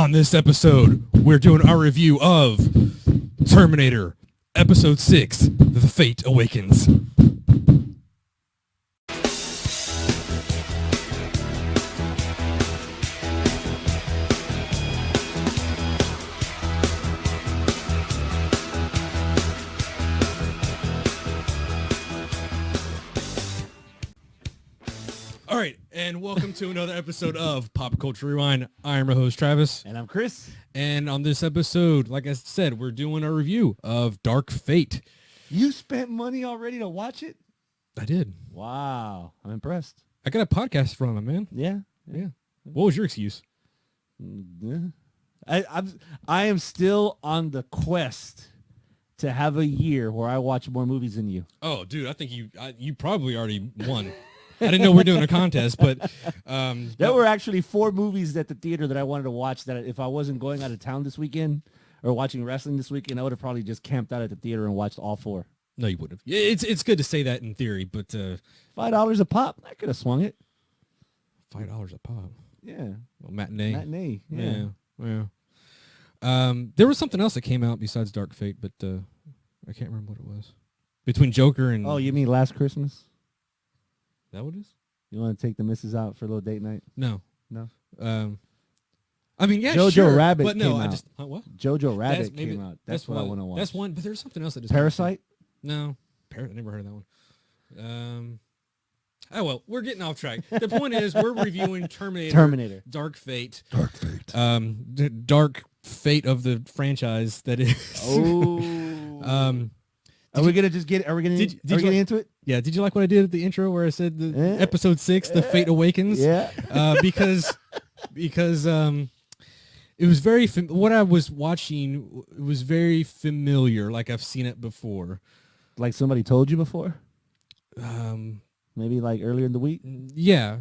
On this episode, we're doing our review of Terminator, Episode 6, The Fate Awakens. All right, and welcome to another episode of Pop Culture Rewind. I am your host, Travis. And I'm Chris. And on this episode, like I said, we're doing a review of Dark Fate. You spent money already to watch it? I did. Wow. I'm impressed. I got a podcast from it, man. Yeah. What was your excuse? I am still on the quest to have a year where I watch more movies than you. Oh, dude, I think you probably already won. I didn't know we're doing a contest, but there were actually 4 movies at the theater that I wanted to watch that if I wasn't going out of town this weekend or watching wrestling this weekend, I would have probably just camped out at the theater and watched all 4. No, you wouldn't have. It's good to say that in theory, but $5 a pop, I could have swung it. $5 a pop. Yeah. Well, matinee. Yeah. There was something else that came out besides Dark Fate, but I can't remember what it was. Between Joker and... Oh, you mean Last Christmas? That what it is? You want to take the missus out for a little date night? No. No. I mean, yeah, Jojo sure, Rabbit but no, came I out. just what? Jojo Rabbit came out. That's what I want to watch. That's one, but there's something else that just Parasite? No, I never heard of that one. Oh well, we're getting off track. The point is, we're reviewing Terminator, Dark Fate, Dark Fate of the franchise that is. Oh. Are we gonna get into it? Yeah. Did you like what I did at the intro where I said episode 6, The Fate Awakens? Yeah. Because it was very what I was watching was very familiar, like I've seen it before. Like somebody told you before? Maybe like earlier in the week? Yeah.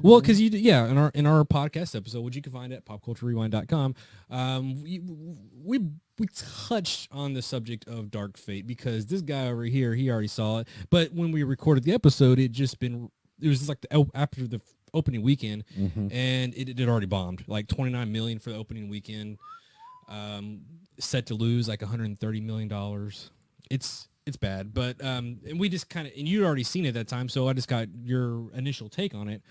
Well, because in our podcast episode, which you can find at popculturerewind.com, we touched on the subject of Dark Fate because this guy over here, he already saw it. But when we recorded the episode, it was just like after the opening weekend, and it had already bombed like $29 million for the opening weekend, set to lose like $130 million. It's bad, but and we just and you'd already seen it at that time, so I just got your initial take on it,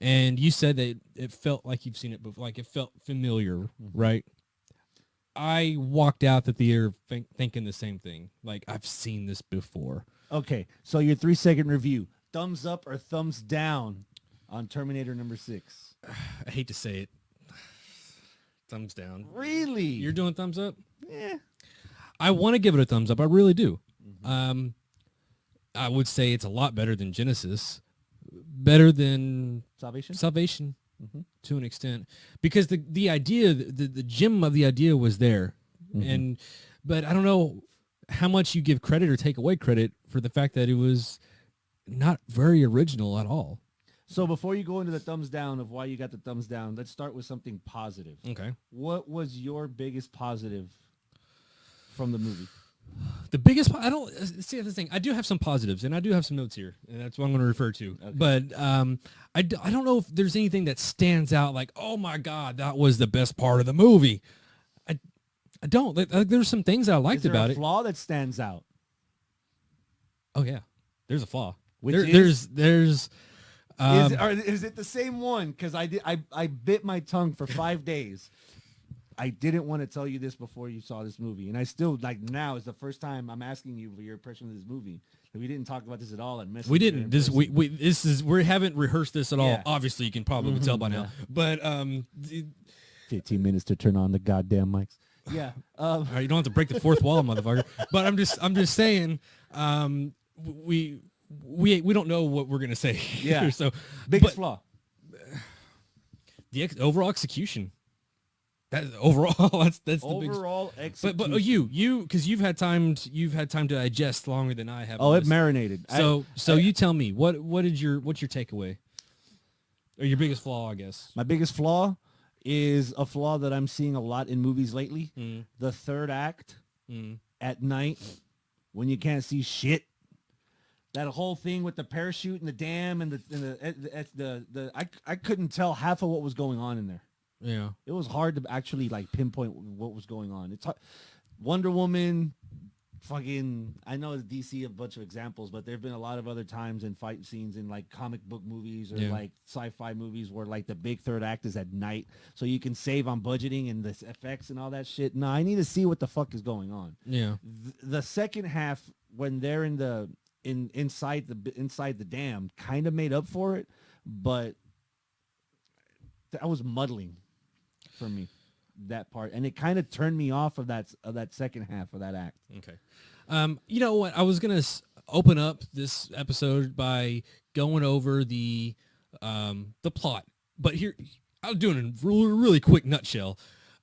and you said that it felt like you've seen it before, like it felt familiar, right? I walked out the theater thinking the same thing, like I've seen this before. Okay, so your 3-second review: thumbs up or thumbs down on Terminator number 6? I hate to say it, thumbs down. Really? You're doing thumbs up? Yeah. I want to give it a thumbs up. I really do. I would say it's a lot better than Genesis, better than Salvation to an extent, because the idea, the gem of the idea was there, but I don't know how much you give credit or take away credit for the fact that it was not very original at all. So before you go into the thumbs down of why you got the thumbs down, let's start with something positive. Okay. What was your biggest positive from the movie? The biggest, I don't see the thing. I do have some positives, and I do have some notes here, and that's what I'm going to refer to. Okay. But I don't know if there's anything that stands out like, oh my God, that was the best part of the movie. I don't. There's some things I liked about it. Is there a flaw that stands out? Oh yeah, there's a flaw. Is it the same one? Because I bit my tongue for 5 days. I didn't want to tell you this before you saw this movie, and I still, like, now is the first time I'm asking you for your impression of this movie. We didn't talk about this at all. We didn't. We haven't rehearsed this at all. Obviously, you can probably tell by now. But 15 minutes to turn on the goddamn mics. Yeah. You don't have to break the fourth wall, motherfucker. But I'm just saying, we don't know what we're gonna say. Yeah. So biggest flaw. The overall execution. Overall, that's the overall execution. But you because you've had time to digest longer than I have. Oh, it marinated. So you tell me what's your takeaway or your biggest flaw? I guess my biggest flaw is a flaw that I'm seeing a lot in movies lately. The third act at night when you can't see shit. That whole thing with the parachute and the dam and I couldn't tell half of what was going on in there. Yeah. It was hard to actually like pinpoint what was going on. It's Wonder Woman, fucking. I know it's DC a bunch of examples, but there've been a lot of other times in fight scenes in like comic book movies or like sci-fi movies where like the big third act is at night, so you can save on budgeting and the effects and all that shit. No, I need to see what the fuck is going on. Yeah. The second half when they're inside the dam kind of made up for it, but that was muddling for me, that part, and it kind of turned me off of that second half of that act. Okay. You know what? I was gonna open up this episode by going over the plot, but here I'll do it in a really quick nutshell.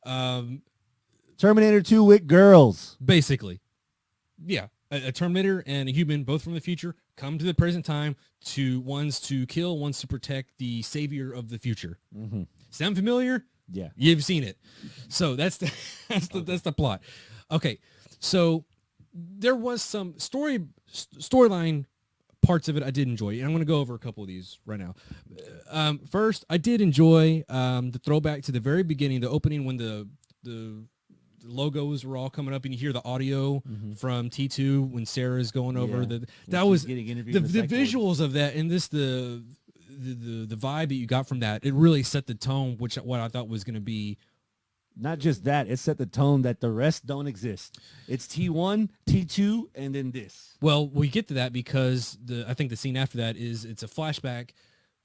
Terminator 2 with girls, basically. Yeah, a Terminator and a human, both from the future, come to the present time one's to kill, one's to protect the savior of the future. Mm-hmm. Sound familiar? Yeah, you've seen it. So that's the plot. Okay, so there was some storyline parts of it I did enjoy, and I'm going to go over a couple of these right now. First, I did enjoy the throwback to the very beginning, the opening when the logos were all coming up and you hear the audio from T2 when Sarah's going over that was the visuals of that, and the vibe that you got from that, it really set the tone, what I thought was going to be. Not just that, it set the tone that the rest don't exist. It's T1, T2, and then this. Well, we get to that because I think the scene after that it's a flashback.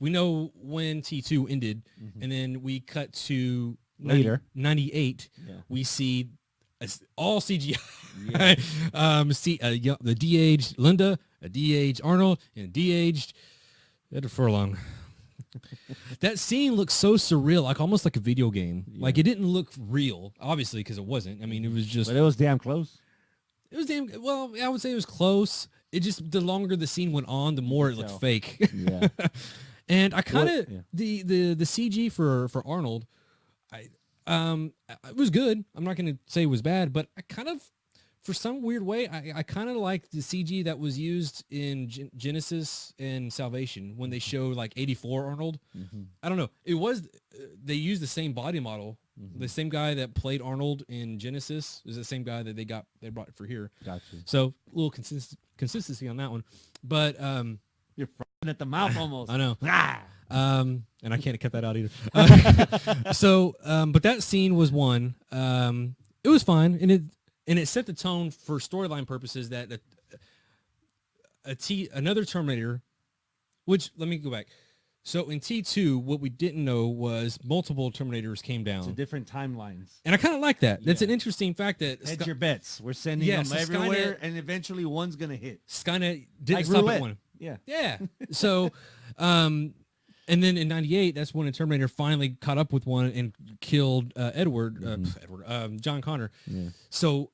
We know when T2 ended, and then we cut to later 98. Yeah. We see all CGI. Yeah. The de-aged Linda, a de-aged Arnold, and a de-aged Edward Furlong. That scene looks so surreal, like almost like a video game. Yeah. Like it didn't look real, obviously, because it wasn't. I mean, it was just. But it was damn close. It was damn. Well, I would say it was close. It just, the longer the scene went on, the more it looked fake. Yeah. And I kind of the CG for Arnold, it was good. I'm not going to say it was bad, but I kind of, for some weird way, I kind of like the CG that was used in Genesis and Salvation when they show like 84 Arnold. I don't know. It was, they used the same body model. The same guy that played Arnold in Genesis is the same guy that they brought for here. Gotcha. So a little consistency on that one. But you're frothing at the mouth almost. I know. And I can't cut that out either. So, but that scene was one. It was fine, and it set the tone for storyline purposes that another Terminator, which, let me go back. So in T2, what we didn't know was multiple Terminators came down. So different timelines. And I kind of like that. That's an interesting fact that... Hedge your bets. We're sending them everywhere, Skynet, and eventually one's going to hit. Skynet didn't stop at one. Yeah. Yeah. So, and then in 98, that's when a Terminator finally caught up with one and killed John Connor. Yeah. So,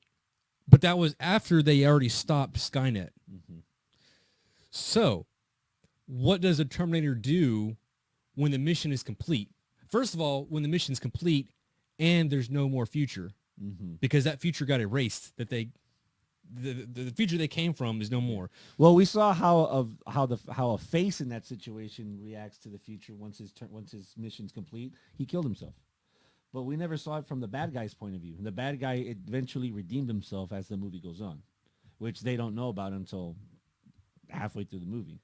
but that was after they already stopped Skynet. So, what does a Terminator do when the mission is complete? First of all, when the mission's complete and there's no more future, because that future got erased. That the future they came from is no more. Well, we saw how a face in that situation reacts to the future once his mission's complete. He killed himself, but we never saw it from the bad guy's point of view. The bad guy eventually redeemed himself as the movie goes on, which they don't know about until halfway through the movie.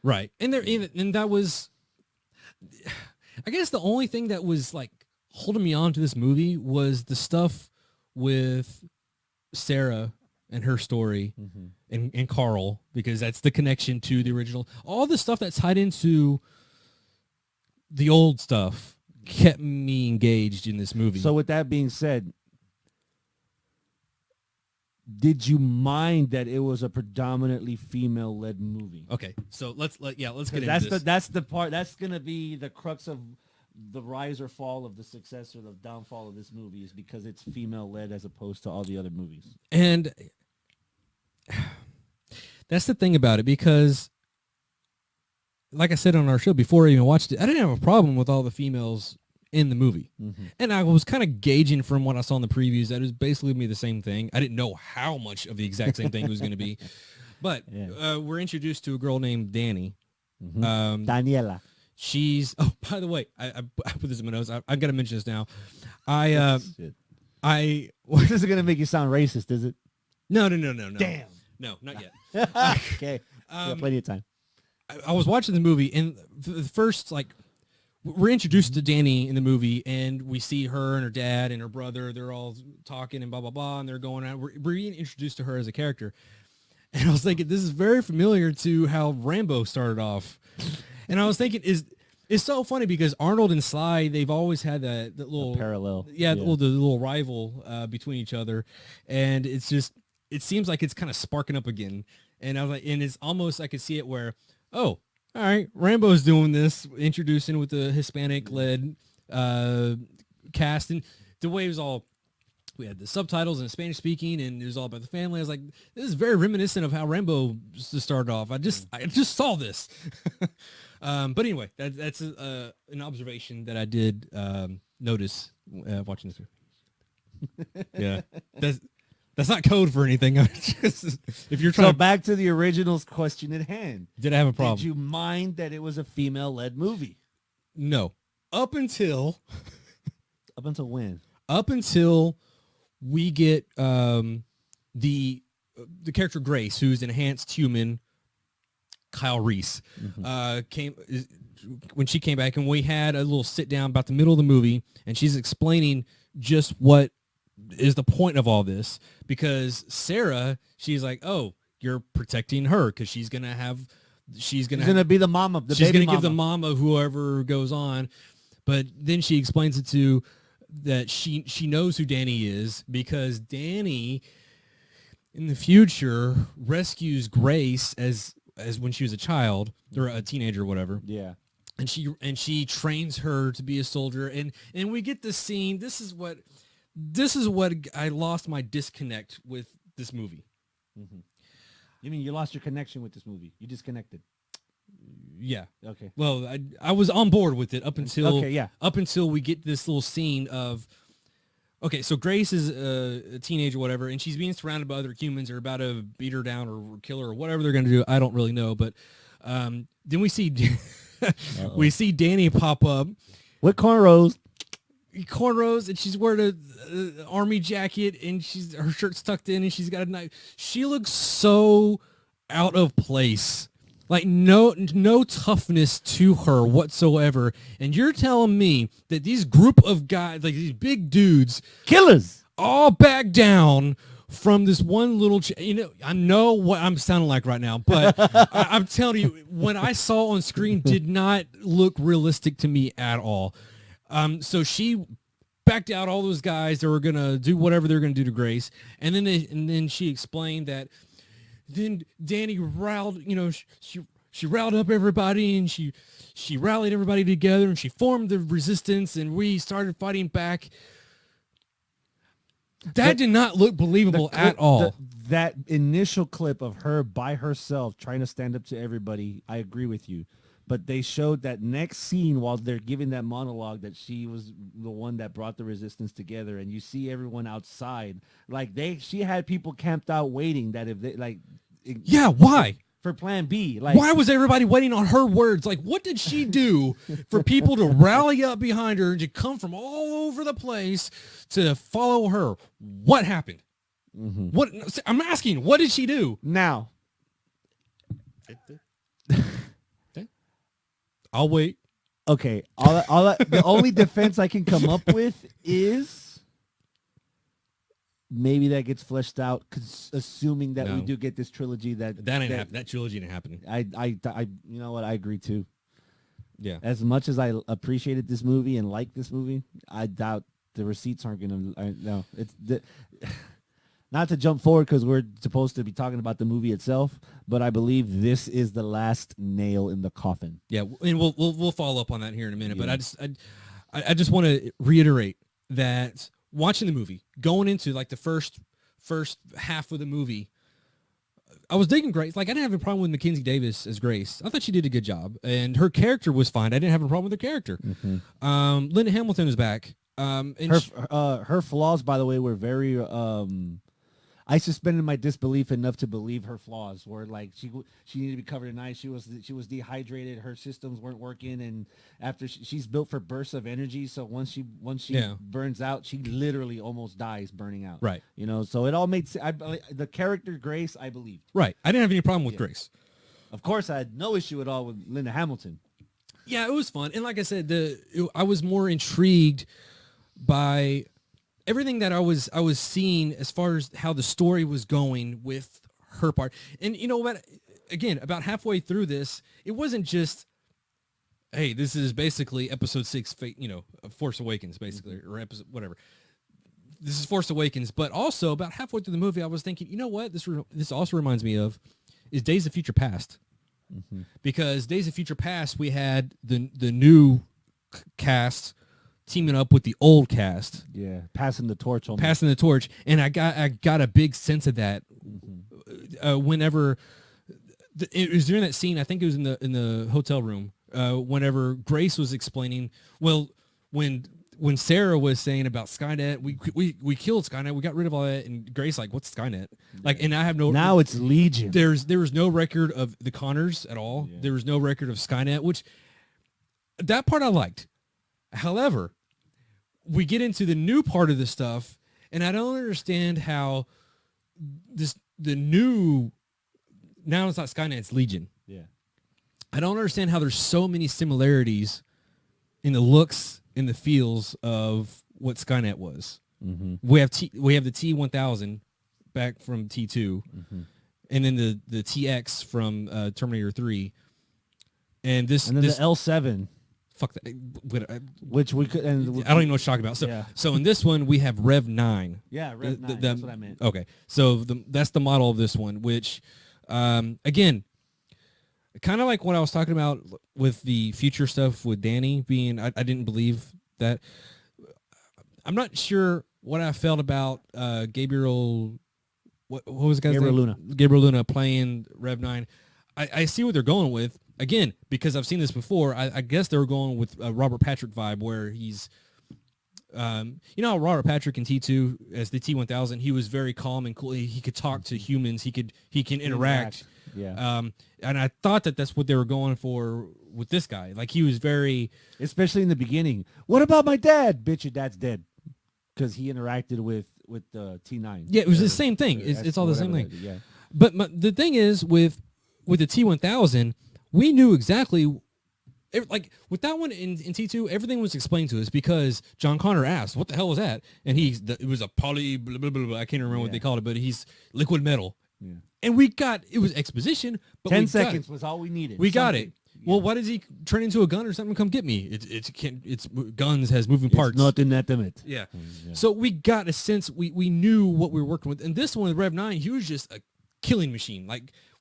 Right. And that was, I guess the only thing that was like holding me on to this movie was the stuff with Sarah and her story and Carl, because that's the connection to the original. All the stuff that tied into the old stuff kept me engaged in this movie. So with that being said, did you mind that it was a predominantly female-led movie? Okay, so let's get into this. That's the part. That's gonna be the crux of the rise or fall of the success or the downfall of this movie, is because it's female-led as opposed to all the other movies. And that's the thing about it, because, like I said on our show before I even watched it, I didn't have a problem with all the females in the movie. And I was kind of gauging from what I saw in the previews that it was basically going to be the same thing. I didn't know how much of the exact same thing it was going to be. But we're introduced to a girl named Danny. Daniela. she's. Oh, by the way, I put this in my notes. I've got to mention this now. Shit. What This is gonna make you sound racist, is it? No. Damn. No, not yet. Okay. We got plenty of time. I was watching the movie, and the first, like, we're introduced to Danny in the movie, and we see her and her dad and her brother. They're all talking and blah, blah, blah, and they're going out. We're being introduced to her as a character. And I was thinking, this is very familiar to how Rambo started off. And I was thinking, it's so funny because Arnold and Sly, they've always had that little... A parallel. Yeah, the little rival between each other. And it's just, it seems like it's kind of sparking up again. And I was like, and it's almost, I could see it where, oh, all right, Rambo's doing this, introducing with the Hispanic-led cast. And the way it was all, we had the subtitles and Spanish speaking, and it was all about the family. I was like, this is very reminiscent of how Rambo started off. I just saw this. But anyway, that's an observation that I did notice watching this movie. Yeah, that's not code for anything. If you're trying. So back to the original's question at hand. Did I have a problem? Did you mind that it was a female-led movie? No. Up until when? Up until we get the character Grace, who's enhanced human, Kyle Reese, when she came back, and we had a little sit down about the middle of the movie, and she's explaining just what is the point of all this, because Sarah, she's like, oh, you're protecting her because she's gonna be the mama, she's gonna give the mama whoever goes on. But then she explains it to that she knows who Danny is, because Danny in the future rescues Grace as when she was a child or a teenager or whatever. Yeah. And she trains her to be a soldier, and we get this scene. This is what I lost my disconnect with this movie. Mm-hmm. You mean you lost your connection with this movie? You disconnected. Yeah. Okay. Well, I was on board with it up until up until we get this little scene of, okay, so Grace is a teenager or whatever, and she's being surrounded by other humans. They're about to beat her down or kill her or whatever they're going to do. I don't really know, but then we see we see Danny pop up with cornrows, and she's wearing a army jacket, and her shirt's tucked in, and she's got a knife. She looks so out of place. Like no toughness to her whatsoever. And you're telling me that these group of guys, like these big dudes, killers, all back down from this one little, I know what I'm sounding like right now, but I'm telling you, when I saw on screen did not look realistic to me at all. So she backed out all those guys that were going to do whatever they're going to do to Grace. And then she explained that then Danny riled, she riled up everybody, and she rallied everybody together, and she formed the resistance, and we started fighting back. That did not look believable at all. That initial clip of her by herself trying to stand up to everybody, I agree with you. But they showed that next scene while they're giving that monologue that she was the one that brought the resistance together, and you see everyone outside. Like she had people camped out waiting that if they why? For plan B. Like, why was everybody waiting on her words? Like, what did she do for people to rally up behind her and to come from all over the place to follow her? What happened? Mm-hmm. What I'm asking, what did she do? Now. I'll wait. Okay. The only defense I can come up with is maybe that gets fleshed out, assuming that we do get this trilogy. That ain't happening. That trilogy ain't happening. I you know what? I agree too. Yeah. As much as I appreciated this movie and like this movie, I doubt the receipts aren't going to. No, it's not to jump forward because we're supposed to be talking about the movie itself, but I believe this is the last nail in the coffin. Yeah, and we'll follow up on that here in a minute. Yeah. But I just want to reiterate that watching the movie, going into like the first half of the movie, I was digging Grace. Like, I didn't have a problem with Mackenzie Davis as Grace. I thought she did a good job, and her character was fine. I didn't have a problem with her character. Mm-hmm. Linda Hamilton is back. And her flaws, by the way, were very. I suspended my disbelief enough to believe her flaws. Where like she needed to be covered in ice. She was dehydrated. Her systems weren't working, and after she's built for bursts of energy. So once she burns out, she literally almost dies burning out. Right. You know. So it all made the character Grace. I believed. Right. I didn't have any problem with Grace. Of course, I had no issue at all with Linda Hamilton. Yeah, it was fun, and like I said, I was more intrigued by everything that I was seeing as far as how the story was going with her part. And you know what? Again, about halfway through this, it wasn't just, hey, this is basically episode 6, Force Awakens, basically, or episode whatever. This is Force Awakens, but also about halfway through the movie, I was thinking, you know what? This also reminds me of is Days of Future Past. Mm-hmm. Because Days of Future Past, we had the new cast teaming up with the old cast. Yeah, passing the torch. Passing the torch, and I got a big sense of that. Mm-hmm. Whenever it was during that scene, I think it was in the hotel room. Whenever Grace was explaining, well, when Sarah was saying about Skynet, we killed Skynet, we got rid of all that, and Grace like, what's Skynet? Like, and I have no. Now it's Legion. There was no record of the Connors at all. Yeah. There was no record of Skynet, which that part I liked. However, we get into the new part of the stuff, and I don't understand how the new, now it's not Skynet, it's Legion. Yeah. I don't understand how there's so many similarities in the looks, in the feels of what Skynet was. Mm-hmm. We have the T-1000 back from T2, mm-hmm. and then the TX from Terminator 3, and the L7. Fuck that. Which we could. And I don't even know what you're talking about. So in this one we have Rev 9. Yeah, Rev 9. That's what I meant. Okay, so that's the model of this one, which again, kind of like what I was talking about with the future stuff with Danny being. I didn't believe that. I'm not sure what I felt about Gabriel. What was the guy's Gabriel name? Luna. Gabriel Luna playing Rev 9. I see what they're going with. Again, because I've seen this before, I guess they were going with a Robert Patrick vibe where he's, how Robert Patrick in T2 as the T-1000, he was very calm and cool. He could talk to humans. He can interact. Yeah. And I thought that's what they were going for with this guy. Like he was very, especially in the beginning. What about my dad? Bitch, your dad's dead. Because he interacted with the T9. Yeah, it was the same thing. It's all the same thing. Yeah. But the thing is with the T-1000. We knew exactly, like with that one in T2, everything was explained to us because John Connor asked, "What the hell was that?" And it was a poly, blah, blah, blah, blah. I can't remember what they called it, but he's liquid metal. Yeah. And it was exposition. But 10 seconds was all we needed. We got it. Yeah. Well, why does he turn into a gun or something? Come get me. It's guns has moving parts. It's not in that limit. Yeah. So we got a sense. We knew what we were working with. And this one with Rev 9, he was just a killing machine,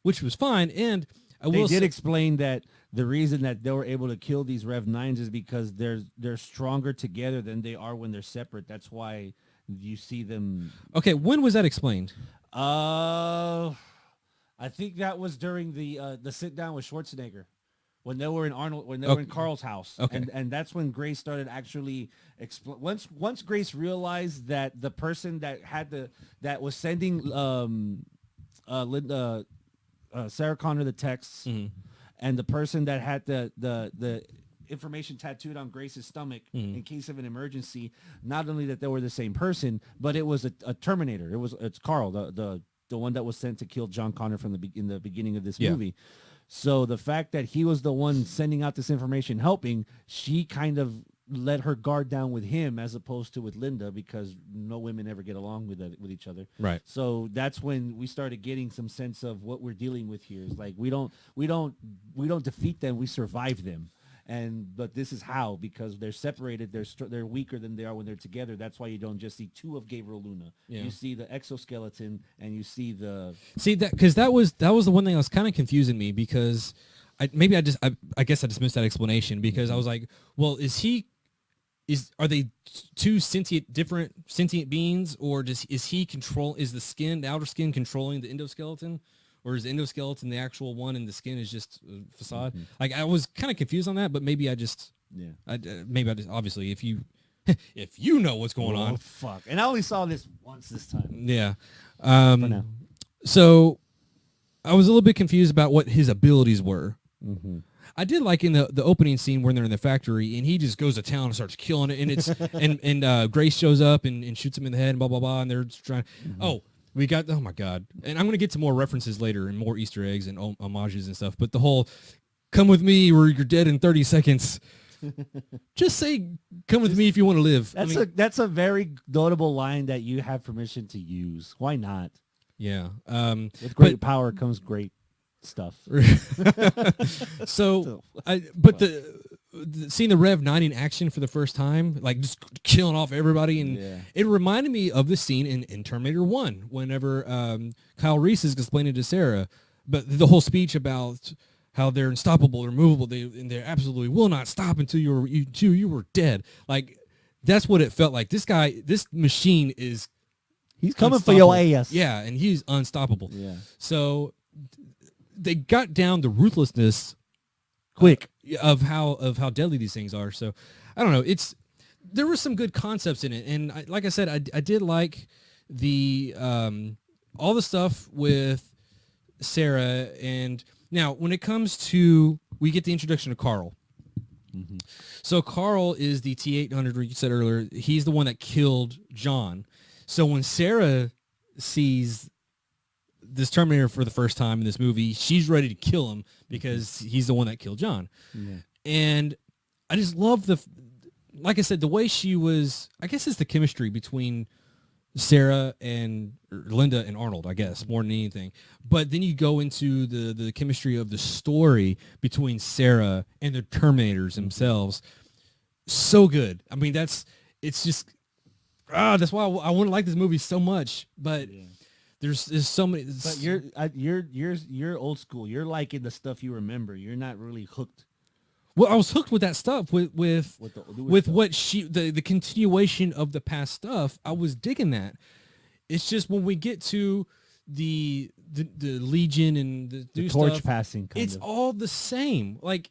which was fine. And they did explain that the reason that they were able to kill these Rev 9s is because they're stronger together than they are when they're separate. That's why you see them. Okay, when was that explained? I think that was during the sit down with Schwarzenegger when they were in were in Carl's house. Okay. And that's when Grace started actually once Grace realized that the person that was sending Sarah Connor the texts, mm-hmm. and the person that had the information tattooed on Grace's stomach, mm-hmm. in case of an emergency, not only that they were the same person, but it was a Terminator. It's Carl, the one that was sent to kill John Connor in the beginning of this movie. So the fact that he was the one sending out this information, helping, she kind of let her guard down with him as opposed to with Linda, because no women ever get along with each other. Right. So that's when we started getting some sense of what we're dealing with here. It's like we don't defeat them, we survive them. But this is how, because they're separated, they're weaker than they are when they're together. That's why you don't just see two of Gabriel Luna. Yeah. You see the exoskeleton and you see that, because that was the one thing that was kind of confusing me, because I guess I just missed that explanation, because I was like, well, are they two different sentient beings, or is the outer skin controlling the endoskeleton, or is the endoskeleton the actual one and the skin is just a facade? Mm-hmm. Like I was kind of confused on that, but maybe obviously if you if you know what's going Oh, on. fuck. And I only saw this once this time. Yeah. For now. So I was a little bit confused about what his abilities were. Mm-hmm. I did like in the opening scene when they're in the factory and he just goes to town and starts killing it, and it's and Grace shows up and shoots him in the head and blah blah blah, and they're just trying. Oh, my god! And I'm gonna get to more references later and more Easter eggs and homages and stuff. But the whole "come with me or you're dead in 30 seconds." Just say "come with me if you want to live." That's a very notable line that you have permission to use. Why not? Yeah. With great power comes great stuff. So, seeing the Rev 9 in action for the first time, like just killing off everybody, and it reminded me of the scene in Terminator 1, whenever Kyle Reese is explaining to Sarah, but the whole speech about how they're unstoppable, they're movable, they absolutely will not stop until you were dead. Like, that's what it felt like. This machine is he's coming for your ass. Yeah, and he's unstoppable. Yeah. So they got down the ruthlessness quick of how deadly these things are. So I don't know. There were some good concepts in it, and like I said, I did like the all the stuff with Sarah. And now when it comes to, we get the introduction to Carl. Mm-hmm. So Carl is the T-800, you said earlier. He's the one that killed John. So when Sarah sees this Terminator for the first time in this movie, she's ready to kill him because he's the one that killed John. Yeah. And I just love like I said, the way she was, I guess it's the chemistry between Sarah and Linda and Arnold, I guess, more than anything. But then you go into the chemistry of the story between Sarah and the Terminators themselves. So good. I mean, that's why I want to like this movie so much. But there's so many. But you're old school. You're liking the stuff you remember. You're not really hooked. Well, I was hooked with that stuff with what the continuation of the past stuff. I was digging that. It's just when we get to the Legion and the torch stuff, passing, it's all the same. Like,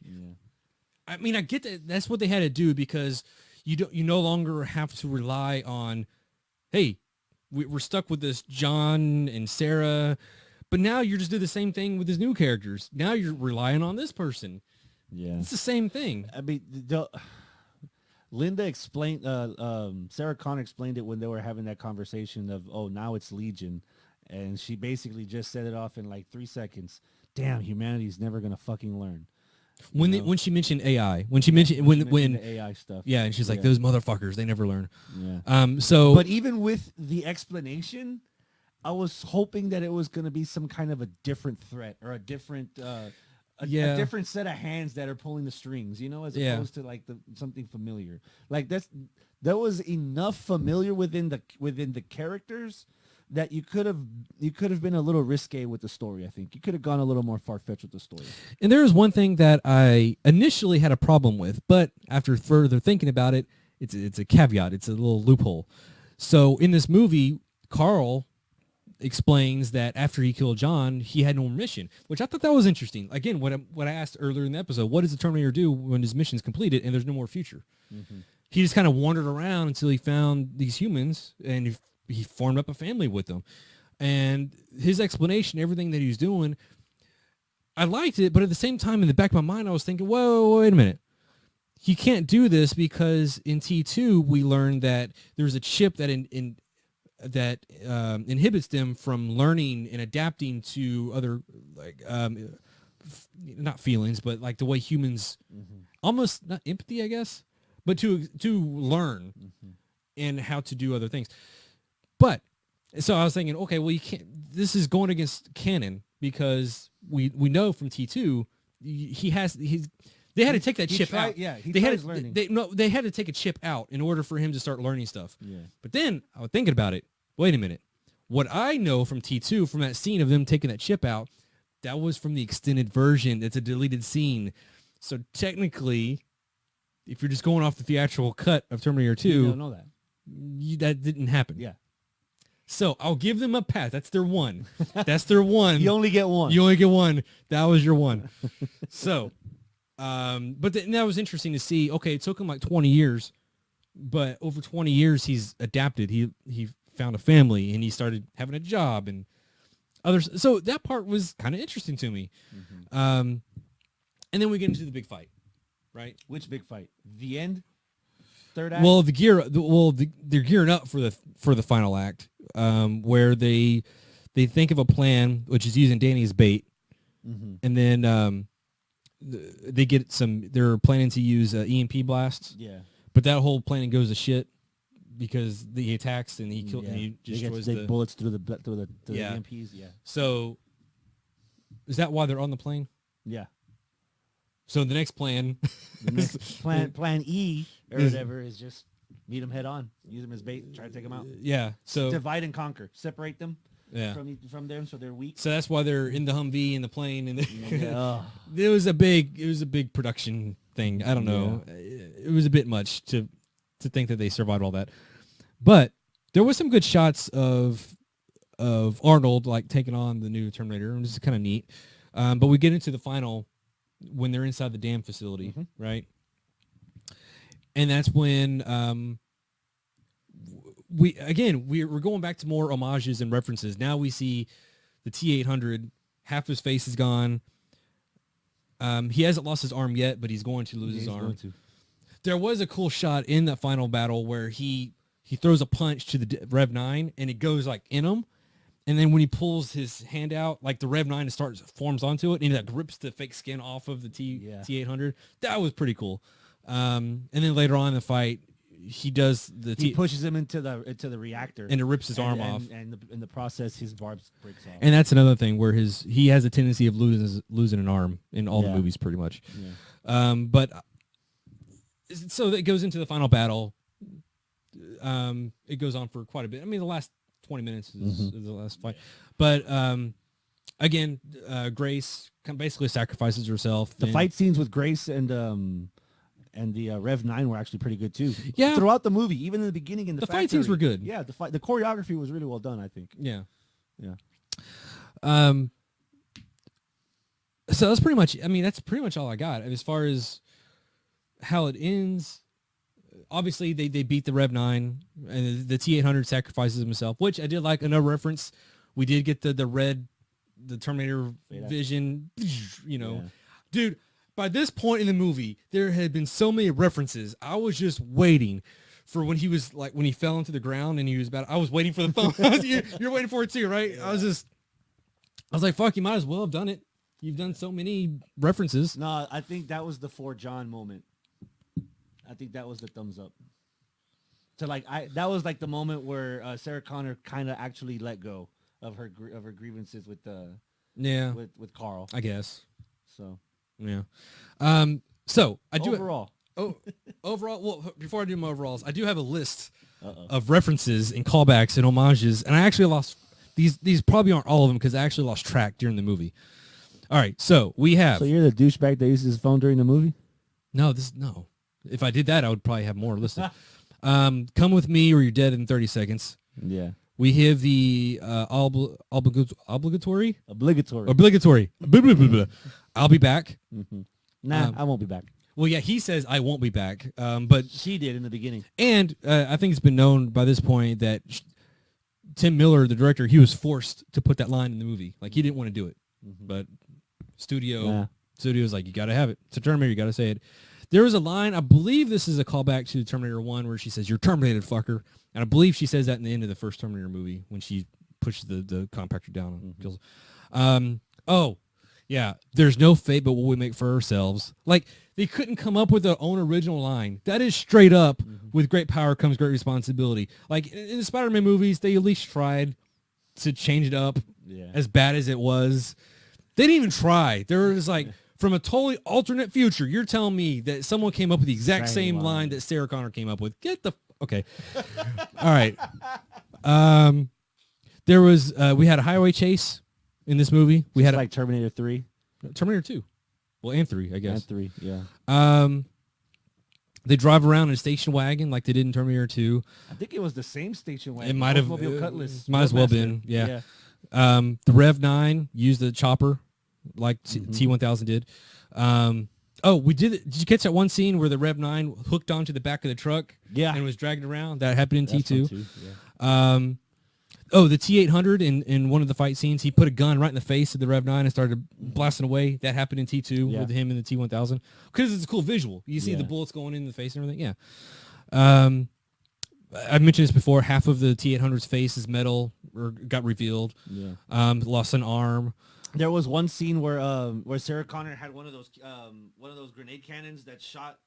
I mean, I get that. That's what they had to do because you no longer have to rely on, hey, we're stuck with this John and Sarah, but now you're just doing the same thing with these new characters. Now you're relying on this person. Yeah, it's the same thing. I mean, Linda explained, Sarah Connor explained it when they were having that conversation of, oh, now it's Legion. And she basically just set it off in like 3 seconds. Damn, humanity's never going to fucking learn. When she mentioned AI, when the AI stuff. Yeah, and she's like, those motherfuckers, they never learn. Yeah. But even with the explanation, I was hoping that it was going to be some kind of a different threat or a different a different set of hands that are pulling the strings, as opposed to like something familiar. Like there was enough familiar within the characters that you could have been a little risque with the story. I think you could have gone a little more far-fetched with the story. And there is one thing that I initially had a problem with, but after further thinking about it, it's a caveat. It's a little loophole. So in this movie, Carl explains that after he killed John, he had no more mission, which I thought that was interesting. Again, what I asked earlier in the episode, what does the Terminator do when his mission's completed and there's no more future? Mm-hmm. He just kind of wandered around until he found these humans, and he formed up a family with them. And his explanation, everything that he was doing, I liked it, but at the same time, in the back of my mind, I was thinking, whoa, wait a minute. He can't do this because in T2, we learned that there's a chip that inhibits them from learning and adapting to other, like, not feelings, but like the way humans, almost not empathy, I guess, but to learn and how to do other things. But so I was thinking, okay, well, you can't. This is going against canon because we know from T2 they had to take that chip out. Yeah, they had to take a chip out in order for him to start learning stuff. Yeah. But then I was thinking about it. Wait a minute. What I know from T2, from that scene of them taking that chip out, that was from the extended version. It's a deleted scene. So technically, if you're just going off the theatrical cut of Terminator 2, you don't know that. That didn't happen. Yeah. So I'll give them a pass. That's their one. That's their one. You only get one. You only get one. That was your one. So, but that was interesting to see. Okay, it took them like 20 years. but over 20 years he's adapted. He found a family and he started having a job and others. So that part was kind of interesting to me. And then we get into the big fight, right? Which big fight? The end. Third act. Well, they're gearing up for the final act, where they think of a plan, which is using Danny as bait, and then they're planning to use EMP blasts. Yeah. But that whole plan goes to shit because he attacks and he kills and he destroys the bullets through the Yeah. EMPs. Yeah. So is that why they're on the plane? Yeah. So the next plan, plan E or whatever is just meet them head on, use them as bait, try to take them out. Yeah. So divide and conquer, separate them. Yeah. From them, so they're weak. So that's why they're in the Humvee in the plane, and Yeah. it was a big production thing. I don't know. Yeah. It was a bit much to think that they survived all that, but there was some good shots of Arnold like taking on the new Terminator, and this is kind of neat. But we get into the final when they're inside the dam facility, right? And that's when we're going back to more homages and references. Now we see the T-800. Half his face is gone. He hasn't lost his arm yet, but he's going to lose his arm. There was a cool shot in that final battle where he throws a punch to the Rev 9 and it goes like in him. And then when he pulls his hand out, like the Rev 9 forms onto it and he like rips the fake skin off of the T-800. That was pretty cool. And then later on in the fight, he pushes him into the reactor and it rips his arm off. And in the process, his barbs breaks off. And that's another thing where he has a tendency of losing an arm in all the movies, pretty much. Yeah. But so that goes into the final battle. It goes on for quite a bit. I mean, the last 20 minutes is the last fight. But again, Grace basically sacrifices herself. The fight scenes with Grace and the Rev 9 were actually pretty good too. Yeah, throughout the movie, even in the beginning, in the fight scenes were good. Yeah, the choreography was really well done, I think. Yeah. Yeah. So that's pretty much. I mean, that's pretty much all I got as far as how it ends. Obviously, they beat the Rev 9, and the T-800 sacrifices himself, which I did like. Another reference, we did get the Terminator vision. Dude. By this point in the movie, there had been so many references. I was just waiting for when he was like when he fell into the ground and he was about. I was waiting for the phone. You're waiting for it too, right? Yeah. I was like, fuck, you might as well have done it. You've done so many references. No, I think that was the For John moment. I think that was the thumbs up. That was like the moment where Sarah Connor kind of actually let go of her grievances with with Carl, I guess. So. Yeah. So I do overall. Overall. Well, before I do my overalls, I do have a list of references and callbacks and homages, and I actually lost these. Probably aren't all of them because I actually lost track during the movie. All right, so we have. So you're the douchebag that uses his phone during the movie? No. If I did that, I would probably have more listed. Come with me, or you're dead in 30 seconds. Yeah. We have the obligatory. I'll be back. Mm-hmm. Nah, I won't be back. Well, yeah, he says I won't be back, but she did in the beginning. And I think it's been known by this point that Tim Miller, the director, he was forced to put that line in the movie. Like he didn't want to do it, but studio's like, you got to have it. It's a Terminator, you got to say it. There was a line, I believe this is a callback to Terminator 1, where she says, "You're terminated, fucker." And I believe she says that in the end of the first Terminator movie when she pushes the compactor down and kills. Oh, yeah, there's no fate but what we make for ourselves. Like, they couldn't come up with their own original line. That is straight up, with great power comes great responsibility. Like, in the Spider-Man movies, they at least tried to change it up as bad as it was. They didn't even try. They were just like, from a totally alternate future, you're telling me that someone came up with the exact same line that Sarah Connor came up with. Get the... Okay. All right. There was... we had a highway chase in this movie. We had like Terminator 3. Terminator 2. Well, and 3, I guess. And 3, yeah. They drive around in a station wagon like they did in Terminator 2. I think it was the same station wagon. It might have. Cutlass. Might as well been. Yeah. The Rev 9 used the chopper like T1000 did. Oh, we did. Did you catch that one scene where the Rev 9 hooked onto the back of the truck? Yeah. And was dragged around? That happened in That's T2. fun too, yeah. The T-800 in one of the fight scenes, he put a gun right in the face of the Rev 9 and started blasting away. That happened in T2 with him and the T-1000. Because it's a cool visual. You see the bullets going in the face and everything. Yeah. I mentioned this before. Half of the T-800's face is metal or got revealed. Yeah. Lost an arm. There was one scene where Sarah Connor had one of those grenade cannons that shot,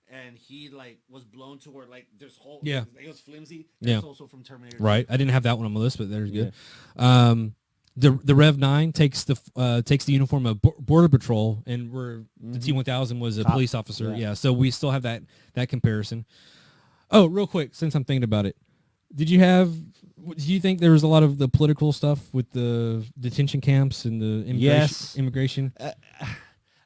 and he like was blown to where like there's whole it was flimsy. That's also from Terminator. Right. I didn't have that one on my list, but there's good. The Rev 9 takes the uniform of Border Patrol, and where the T-1000 was a police officer. Yeah. So we still have that comparison. Oh, real quick, since I'm thinking about it, do you think there was a lot of the political stuff with the detention camps and the immigration?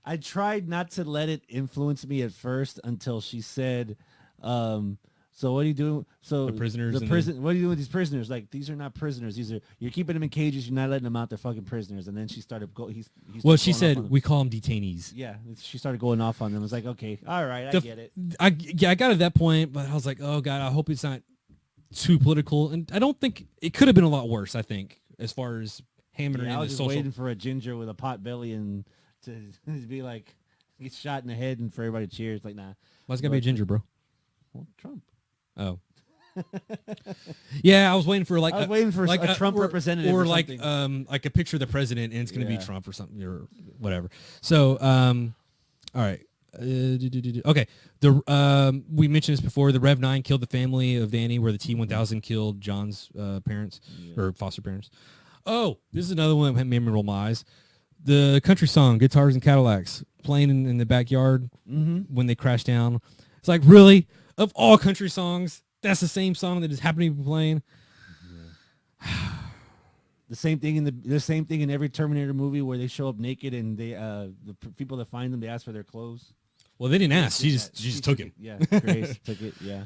I tried not to let it influence me at first until she said, so what are you doing? So the prisoners, what are you doing with these prisoners? Like, these are not prisoners. You're keeping them in cages. You're not letting them out. They're fucking prisoners. And then she started she said, we call them detainees. Yeah. She started going off on them. I was like, okay, all right. I get it. I got to that point, but I was like, oh God, I hope it's not too political. And I don't think it could have been a lot worse, I think, as far as hammering I was the just social. waiting for a ginger with a pot belly and to be like, get shot in the head and for everybody to cheers. Like, nah. Why's it gotta be a ginger, bro? Well, Trump. Oh. Yeah, I was waiting for a Trump representative or like a picture of the president, and it's going to be Trump or something or whatever. So, all right. Okay. We mentioned this before. The Rev 9 killed the family of Danny, where the T-1000 killed John's parents or foster parents. Oh, this is another one that had memorable eyes. The country song "Guitars and Cadillacs" playing in the backyard when they crash down. It's like, really, of all country songs, that's the same song that is happening to be playing. The same thing in every Terminator movie where they show up naked and they people that find them, they ask for their clothes. Well, they didn't ask. She just took it. Yeah, Grace took it. Yeah.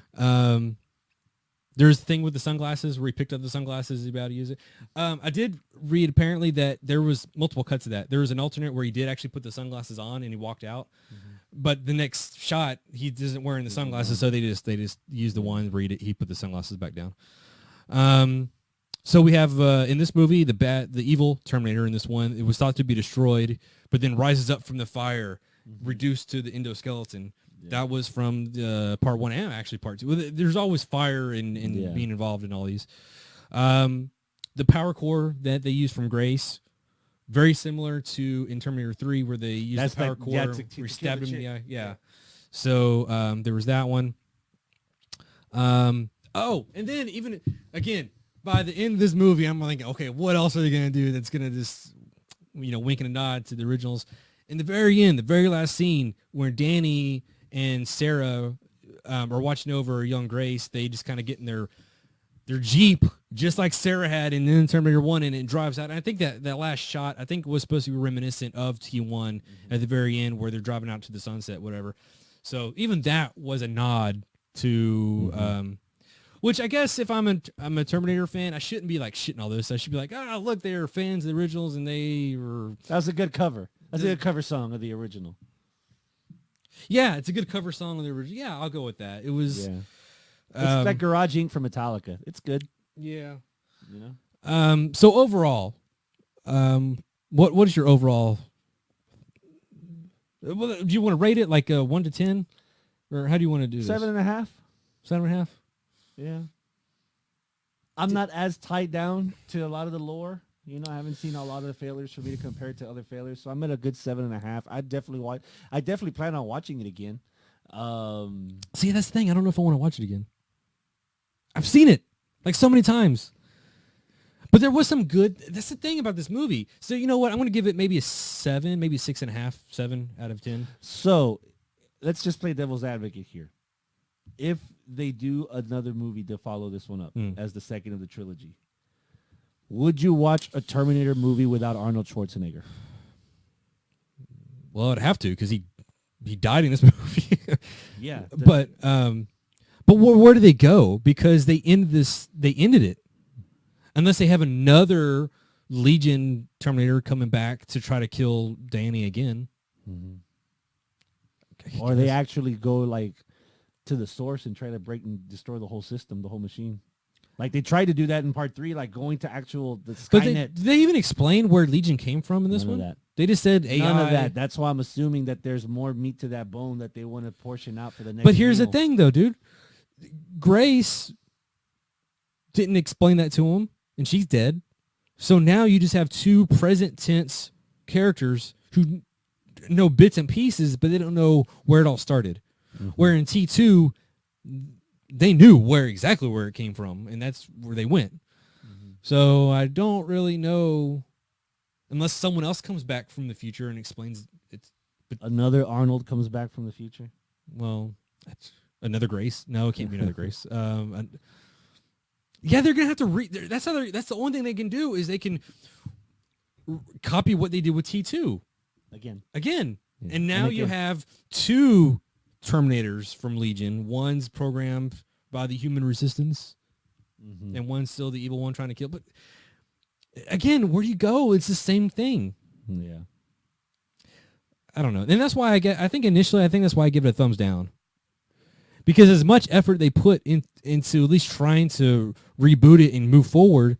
There's the thing with the sunglasses where he picked up the sunglasses. He's about to use it. I did read apparently that there was multiple cuts of that. There was an alternate where he did actually put the sunglasses on and he walked out. But the next shot, he isn't wearing the sunglasses, so they just used the one where he put the sunglasses back down. So we have in this movie the evil Terminator in this one. It was thought to be destroyed, but then rises up from the fire, reduced to the endoskeleton. That was from part 1 and actually part 2. There's always fire and being involved in all these. The power core that they use from Grace, very similar to in Terminator 3 where they used the power core where he stabbed him in the eye. Yeah. So there was that one. And then even, again, by the end of this movie, I'm thinking, okay, what else are they going to do that's going to just, wink and a nod to the originals? In the very end, the very last scene where Danny and Sarah are watching over young Grace, they just kind of get in their Jeep, just like Sarah had in Terminator 1, and it drives out. And I think that last shot, I think was supposed to be reminiscent of T1 at the very end where they're driving out to the sunset, whatever. So even that was a nod to, which I guess if I'm a Terminator fan, I shouldn't be like shitting all this. I should be like, look, they're fans of the originals, and they were... That was a good cover. That's a good cover song of the original. Yeah, it's a good cover song of the original. Yeah, I'll go with that. It was... Yeah. It's like Garage Inc. from Metallica. It's good. Yeah. So overall, what is your overall... do you want to rate it like a 1 to 10? Or how do you want to do this? 7.5. 7.5? Yeah. I'm not as tied down to a lot of the lore. I haven't seen a lot of the failures for me to compare it to other failures, so I'm at a good 7.5. I definitely plan on watching it again. See, that's the thing. I don't know if I want to watch it again. I've seen it like so many times, but there was some good. That's the thing about this movie. So you know what? I'm going to give it maybe a 7, maybe 6.5, 7 out of 10. So let's just play devil's advocate here. If they do another movie to follow this one up as the second of the trilogy, would you watch a Terminator movie without Arnold Schwarzenegger? Well, I'd have to because he died in this movie. Yeah, but where do they go? Because they ended it, unless they have another Legion Terminator coming back to try to kill Danny again. Or they actually go like to the source and try to break and destroy the whole system, the whole machine. Like they tried to do that in part 3, like going to actual the Skynet. But did they even explain where Legion came from in this None one? of that. They just said AI. None of that. That's why I'm assuming that there's more meat to that bone that they want to portion out for the next. But here's meal. the thing, though, dude. Grace didn't explain that to him, and she's dead. So now you just have 2 present tense characters who know bits and pieces, but they don't know where it all started. Mm-hmm. Where in T2, they knew exactly where it came from, and that's where they went. Mm-hmm. So I don't really know, unless someone else comes back from the future and explains it. Another Arnold comes back from the future. Well, that's another Grace. No, it can't be another Grace. Yeah, they're gonna have to that's the only thing they can do is they can copy what they did with T2 again. Yeah. And now you have 2 Terminators from Legion. One's programmed by the human resistance, and one's still the evil one trying to kill. But again, where do you go? It's the same thing. Yeah, I don't know, and that's why I think that's why I give it a thumbs down. Because as much effort they put into at least trying to reboot it and move forward,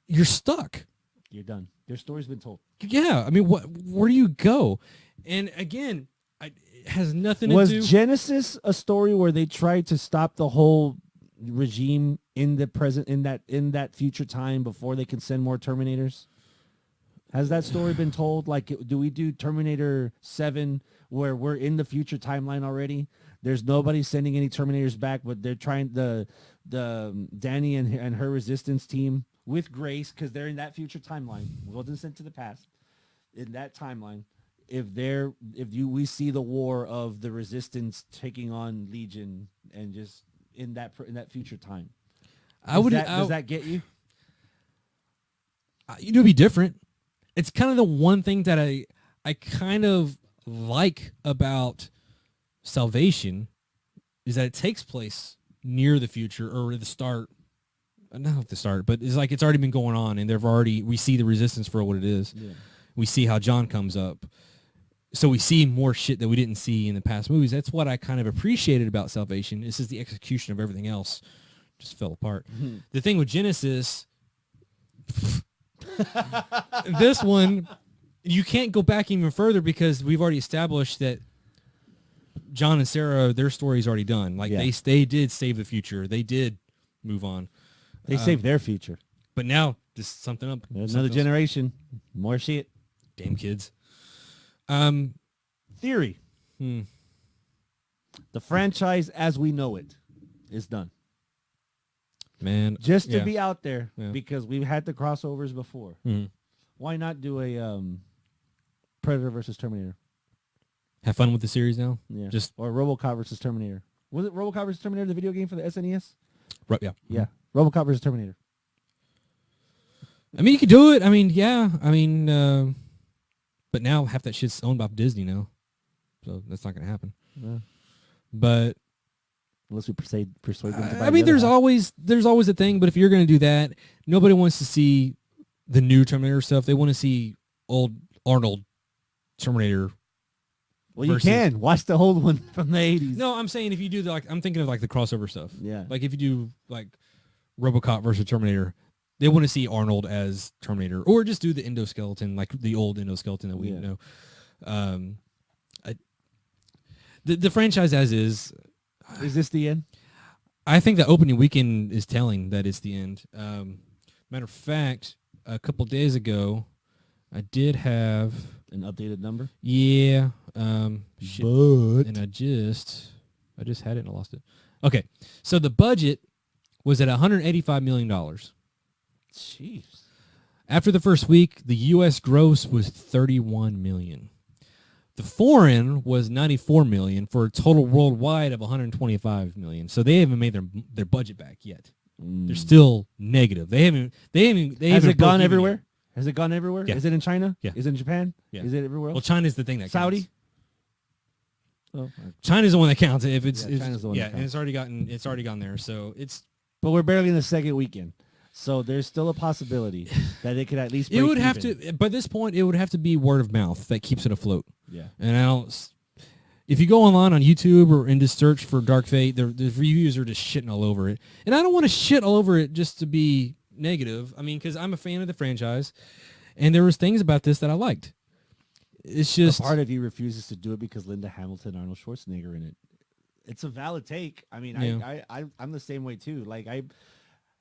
you're stuck. You're done. Your story's been told. Yeah, I mean, where do you go? And again, it has nothing to do. Was Genesis a story where they tried to stop the whole regime in the present, in that future time before they can send more Terminators? Has that story been told? Like, do we do Terminator 7 where we're in the future timeline already? There's nobody sending any Terminators back, but they're trying the Danny and her resistance team with Grace, because they're in that future timeline. Wasn't sent to the past. In that timeline, we see the war of the resistance taking on Legion, and just in that future time. Does that get you? It would be different. It's kind of the one thing that I kind of like about Salvation is that it takes place near the future or the start. Not at the start, but it's like it's already been going on, and we see the resistance for what it is. Yeah. We see how John comes up. So we see more shit that we didn't see in the past movies. That's what I kind of appreciated about Salvation. This is the execution of everything else just fell apart. Mm-hmm. The thing with Genesis, this one, you can't go back even further because we've already established that John and Sarah, their story's already done. Like they did save the future. They did move on. They saved their future. But now just something up. Another generation. More shit. Damn kids. Theory. The franchise as we know it is done. Man. Just to be out there, because we've had the crossovers before. Mm-hmm. Why not do a Predator versus Terminator? Have fun with the series now? Yeah. Or RoboCop versus Terminator. Was it RoboCop versus Terminator, the video game for the SNES? Right, yeah. Yeah. RoboCop versus Terminator. I mean, you could do it. I mean, yeah. I mean, but now half that shit's owned by Disney now. So that's not going to happen. Yeah. But unless we persuade them to buy I mean, there's always a thing, but if you're going to do that, nobody wants to see the new Terminator stuff. They want to see old Arnold Terminator. Well, you can watch the old one from the 80s. No, I'm saying if you do I'm thinking of like the crossover stuff. Yeah. Like if you do like RoboCop versus Terminator, they want to see Arnold as Terminator, or just do the endoskeleton, like the old endoskeleton that we know. The franchise as is. Is this the end? I think the opening weekend is telling that it's the end. Matter of fact, a couple days ago, I did have an updated number. Yeah. And I just had it and I lost it. Okay, so the budget was at $185 million. Jeez. After the first week, the U.S. gross was $31 million. The foreign was $94 million for a total worldwide of $125 million. So they haven't made their budget back yet. They're still negative. They haven't. Has it gone everywhere? Yet. Has it gone everywhere? Yeah. Is it in China? Yeah. Is it in Japan? Yeah. Is it everywhere else? Well, China's the thing that Saudi. Counts. China's the one that counts. If it's China's the one that counts. And it's already gone there. So it's. But we're barely in the second weekend, so there's still a possibility that it could at least. It would have to. By this point, it would have to be word of mouth that keeps it afloat. Yeah. And I don't. if you go online on YouTube or into search for Dark Fate, the reviews are just shitting all over it. And I don't want to shit all over it just to be negative. I mean, because I'm a fan of the franchise, and there was things about this that I liked. It's just a part of you refuses to do it because Linda Hamilton, Arnold Schwarzenegger in it. It's a valid take. I mean, yeah. I'm the same way too. Like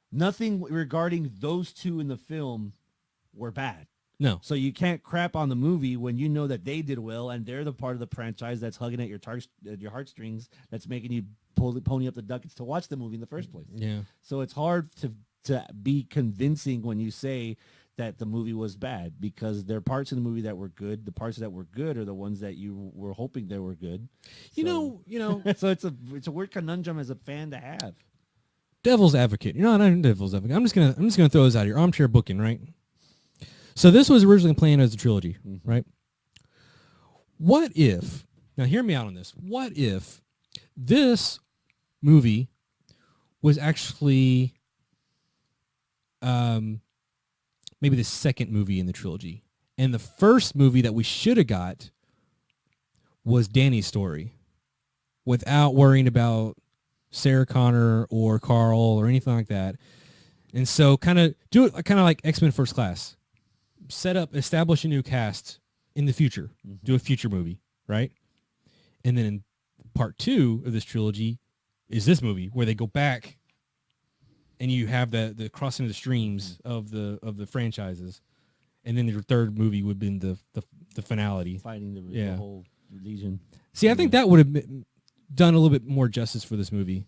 nothing regarding those two in the film were bad. No. So you can't crap on the movie when you know that they did well and they're the part of the franchise that's hugging at your heartstrings, that's making you pony up the ducats to watch the movie in the first place. Yeah. So it's hard to be convincing when you say that the movie was bad, because there are parts in the movie that were good. The parts that were good are the ones that you were hoping they were good. You know. So it's a weird conundrum as a fan to have. Devil's advocate. You're not a devil's advocate. I'm just gonna throw this out here. Armchair booking, right? So this was originally planned as a trilogy, right? What if, now hear me out on this, what if this movie was actually maybe the second movie in the trilogy, and the first movie that we should have got was Danny's story, without worrying about Sarah Connor or Carl or anything like that. And so kind of do it kind of like X-Men First Class. Establish a new cast in the future. Do a future movie, right? And then in part 2 of this trilogy is this movie where they go back and you have the crossing of the streams of the franchises. And then the third movie would have been the finality. Fighting the whole Legion. See, I think that would have done a little bit more justice for this movie.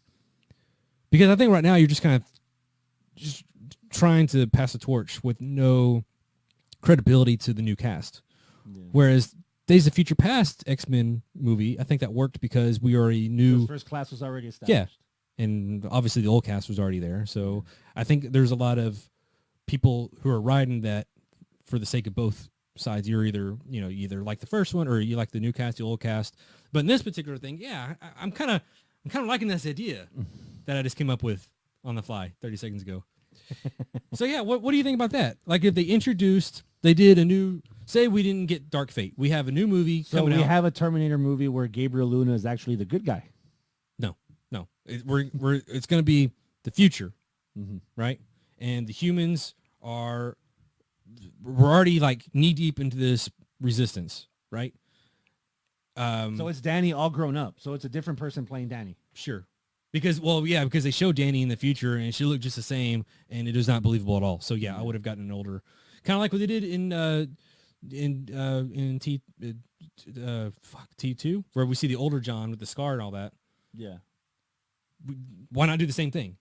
Because I think right now you're just kind of just trying to pass a torch with no credibility to the new cast. Yeah. Whereas Days of Future Past X-Men movie, I think that worked because we already knew... First class was already established. Yeah, and obviously the old cast was already there. So I think there's a lot of people who are riding that for the sake of both sides. You're either like the first one or you like the new cast, the old cast. But in this particular thing, yeah, I'm kind of liking this idea that I just came up with on the fly 30 seconds ago. So yeah, what do you think about that? Like if they did a new, say we didn't get Dark Fate, we have a new movie coming out. So we have a Terminator movie where Gabriel Luna is actually the good guy. No, it's going to be the future, right? And the humans we're already like knee deep into this resistance, right? So it's Danny all grown up. So it's a different person playing Danny. Sure. Because they show Danny in the future and she looked just the same and it is not believable at all. So yeah, I would have gotten an older, kind of like what they did in T2, where we see the older John with the scar and all that. Yeah. Why not do the same thing?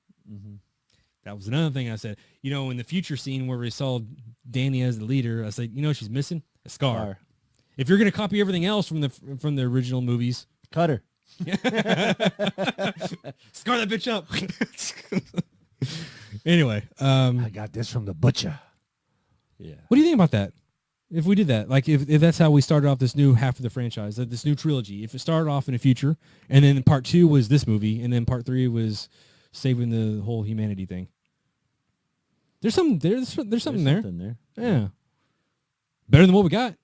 That was another thing I said. In the future scene where we saw Danny as the leader, I said, she's missing a scar. If you're going to copy everything else from the original movies, cut her. Scar that bitch up. Anyway, I got this from the butcher. Yeah. What do you think about that? If we did that, like if that's how we started off this new half of the franchise, this new trilogy, if it started off in the future, and then part 2 was this movie, and then part 3 was saving the whole humanity thing. There's something there. There's something there. Yeah. Better than what we got.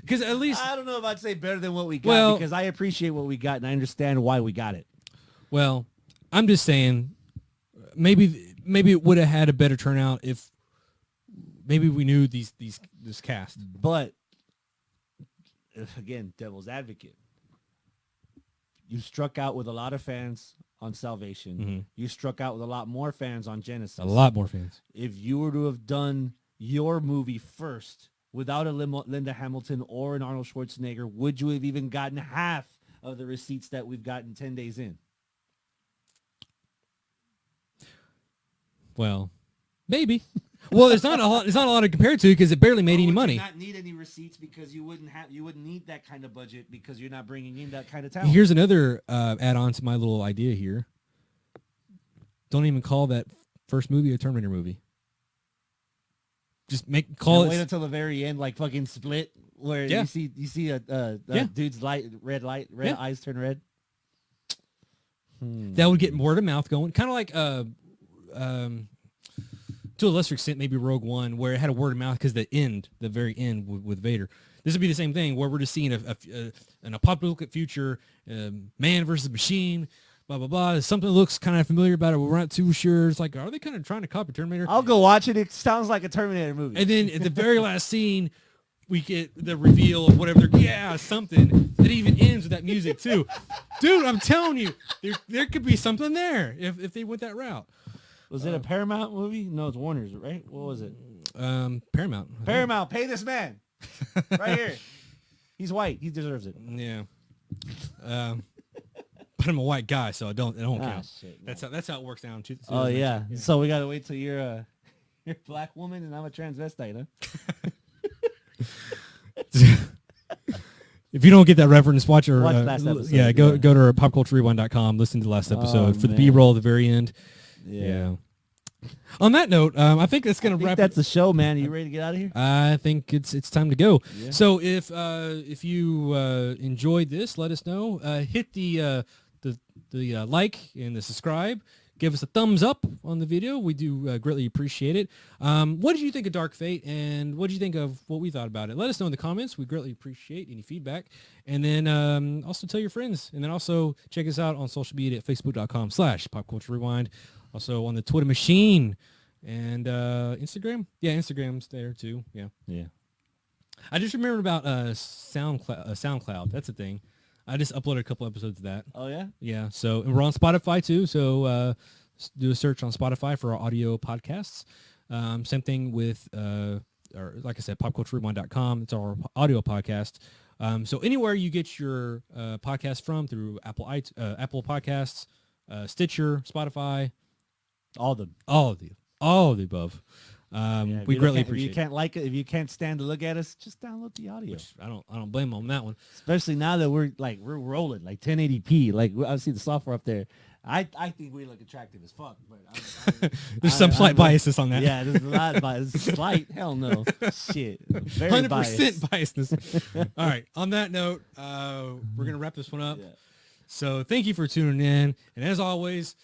Because at least I don't know if I'd say better than what we got, because I appreciate what we got and I understand why we got it. Well, I'm just saying maybe it would have had a better turnout if maybe we knew this cast. But again, devil's advocate. You struck out with a lot of fans on Salvation. You struck out with a lot more fans on Genesis. A lot more fans. If you were to have done your movie first without a Linda Hamilton or an Arnold Schwarzenegger, would you have even gotten half of the receipts that we've gotten 10 days in? Well, maybe. Well, there's not a lot to compare to because it barely made any money. You not need any receipts because you wouldn't need that kind of budget because you're not bringing in that kind of talent. Here's another add-on to my little idea here. Don't even call that first movie a Terminator movie. Just wait until the very end, like fucking Split, where you see a dude's red eyes turn red. That would get word of mouth going, kind of like to a lesser extent maybe Rogue One, where it had a word of mouth because the very end with Vader. this would be the same thing where we're just seeing an apocalyptic future, man versus machine, blah, blah, blah. Something looks kind of familiar about it, but we're not too sure. It's like, are they kind of trying to copy Terminator? I'll go watch it. It sounds like a Terminator movie. And then at the very last scene, we get the reveal of whatever. Something that even ends with that music too. Dude, I'm telling you, there could be something there if they went that route. Was it a Paramount movie? No, it's Warner's, right? What was it? Paramount. Paramount, pay this man. Right here. He's white. He deserves it. Yeah. But I'm a white guy, so it don't count. Shit, that's how it works down too. Oh yeah. So we gotta wait till you're a black woman and I'm a transvestite, huh? If you don't get that reference, watch our last episode. Yeah, go to popculturerewind.com, listen to the last episode for the B-roll at the very end. Yeah. On that note, I think that's gonna wrap. That's the show, man. Are you ready to get out of here? I think it's time to go. Yeah. So if you enjoyed this, let us know. Hit the like and the subscribe. Give us a thumbs up on the video. We do greatly appreciate it. What did you think of Dark Fate, and what did you think of what we thought about it? Let us know in the comments. We greatly appreciate any feedback. And then also tell your friends. And then also check us out on social media at facebook.com/popculturerewind. Also on the Twitter machine and Instagram. Yeah, Instagram's there too. Yeah. Yeah. I just remembered about SoundCloud. That's a thing. I just uploaded a couple episodes of that. Oh, yeah? Yeah. So and we're on Spotify too. So do a search on Spotify for our audio podcasts. Same thing with, or like I said, popculturerewind.com. It's our audio podcast. So anywhere you get your podcast from through Apple Podcasts, Stitcher, Spotify, all of the above. We greatly appreciate it. If you can't like it, if you can't stand to look at us, just download the audio. Which I don't blame them on that one. Especially now that we're rolling like 1080p. Like I see the software up there. I think we look attractive as fuck, but there's some slight biases on that. Yeah, there's a lot of bias. Slight, hell no, shit, very 100% biasness. All right. On that note, we're gonna wrap this one up. Yeah. So thank you for tuning in, and as always,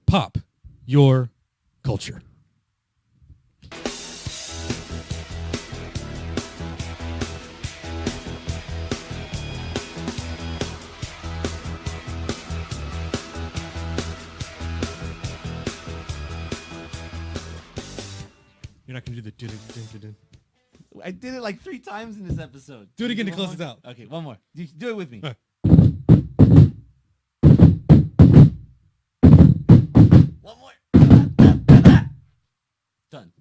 pop your culture. You're not going to do the... I did it like 3 times in this episode. Do it again to close this out. Okay, one more. Do it with me. One more. Done.